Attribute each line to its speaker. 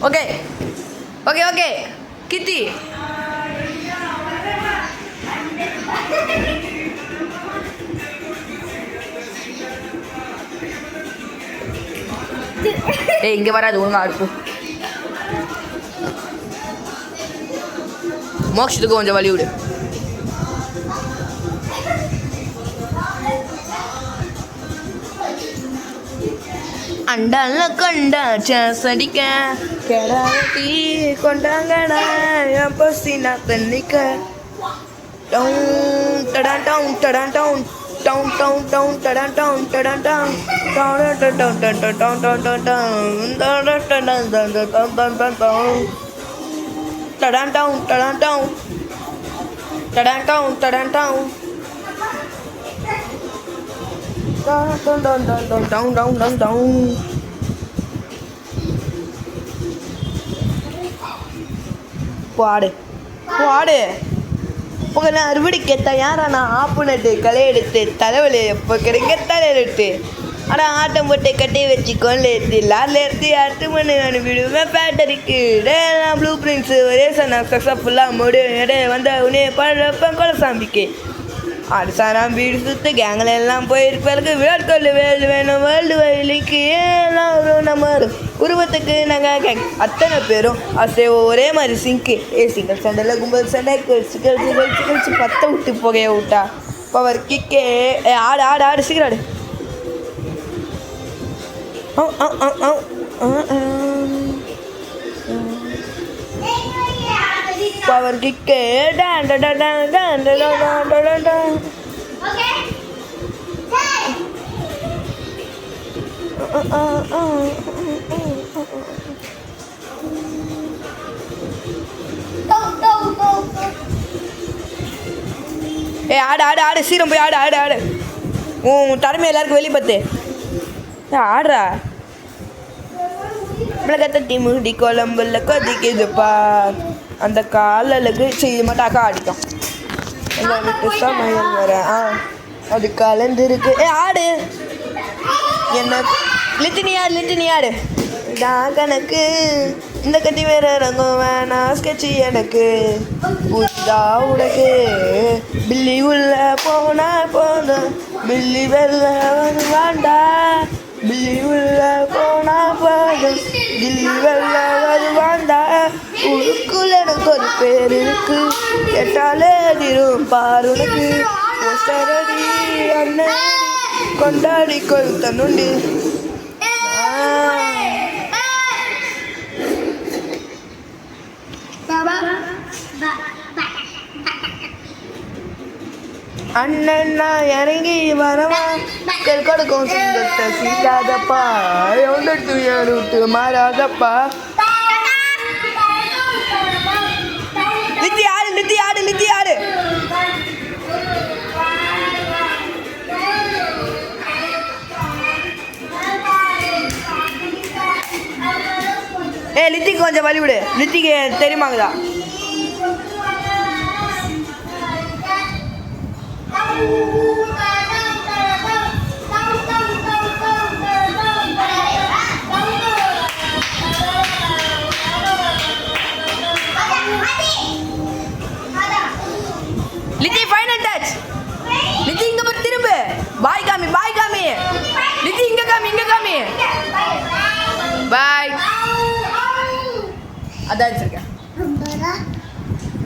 Speaker 1: Okay okay okay கித்தி ஏய் இங்கே வராது ஒழுங்கா இருக்கும். மோக்ஷத்துக்கு கொஞ்சம் வழி விடு. அண்டால கொண்டா சாசடிக்க கெடாட்டி கொண்டாங்கடா என் பசினா தண்ணிக்க டவுன் டடான் டவுன் டடான் டவுன் டவுன் டவுன் டவுன் டடான் டவுன் டடான் டவுன் டவுன் டவுன் டவுன் டவுன் டவுன் டடான் டவுன் டடான் டவுன் டடான் டவுன் டடான் டவுன் பாடு பாடு உங்களை அறுவடைக்கு தயாரான ஆப்புனட்டு களை எடுத்து தலைவலி எப்போ கிடைக்க தலையிட்டு ஆனால் ஆட்டம் போட்டு கட்டி வச்சு கொண்டு எடுத்து லாரில் எடுத்து 8 மணி நான் விடுவேன் பேட்டரிக்கு நான் ப்ளூ பிரிண்ட்ஸு ஒரே நான் சக்ஸஸ்ஃபுல்லாக முடியும் வந்த உனே பழப்பேன் கொலசாம்பிக்கு அடுசாராம் வீடு சுற்று கேங்கில் எல்லாம் போயிருப்பேருக்கு விராட் கோலி வேல்டு வேணும் வேர்ல்டு வயலுக்கு ஏலாம் வரும் நம்ம உருவத்துக்கு நாங்கள் கேங் அத்தனை பேரும் அசே ஒரே மாதிரி சிங்க்கு சிங்கிள் சண்டையில் கும்பல் சண்டை கழிச்சு கழிச்சு கழிச்சு கழிச்சு பற்ற விட்டு புகைய விட்டா பவர் கிக்கே ஆடு ஆடு ஆடு சீக்கிரம் ஆடு பவர் கிக்கே டான் டான் டான் டான் டான் டான் டான். ஏ ஆடு ஆடு ஆடு சீரம் போய் ஆடு ஆடு ஆடு உன் திறமை எல்லாருக்கும் வெளியே பார்த்து ஆடுறா மிளகத்தட்டி முடி குழம்புல கொதிக்குதுப்பா அந்த காலலுக்கு செய்ய மாட்டாக்கா அடிக்கும் எங்கள் வீட்டு சமையல் வரேன் அது கலந்துருக்கு ஏ ஆடு என்ன லிட்டினி ஆடு நான் கணக்கு இந்த கட்டி வேற ரங்கம் வேணாம் ஸ்கெட்சி எனக்கு புத்தா உனக்கு பில்லி உள்ள போனா போன பில்லி வெள்ள வருவாண்டா பில்லி உள்ள போனா போதும் பில்லி வெள்ள வருவாண்டா உனக்குள்ள எனக்கு ஒரு பேர் இருக்கு கேட்டாலே திரும் பாரு உனக்கு ஒசரடி அண்ணன் கொண்டாடி கொழுத்த நுண்டி அண்ணன்னா இறங்கி வரவா கொடுக்கும் சிங்கத்தை சீக்காதப்பா எவ்வளோ விட்டு மாறாதப்பா லித்தி ஆடு லித்தி ஆடு லித்தி ஆடு ஏ லித்திக்கு கொஞ்சம் வழி விடு லித்திக்கு தெரியுமாங்கதா லித்தி ஃபைனல் டச் லித்தி இங்க போய் திரும்பு பாய் காமி லித்தி இங்க காமி பாய் அதான் வச்சிருக்கேன்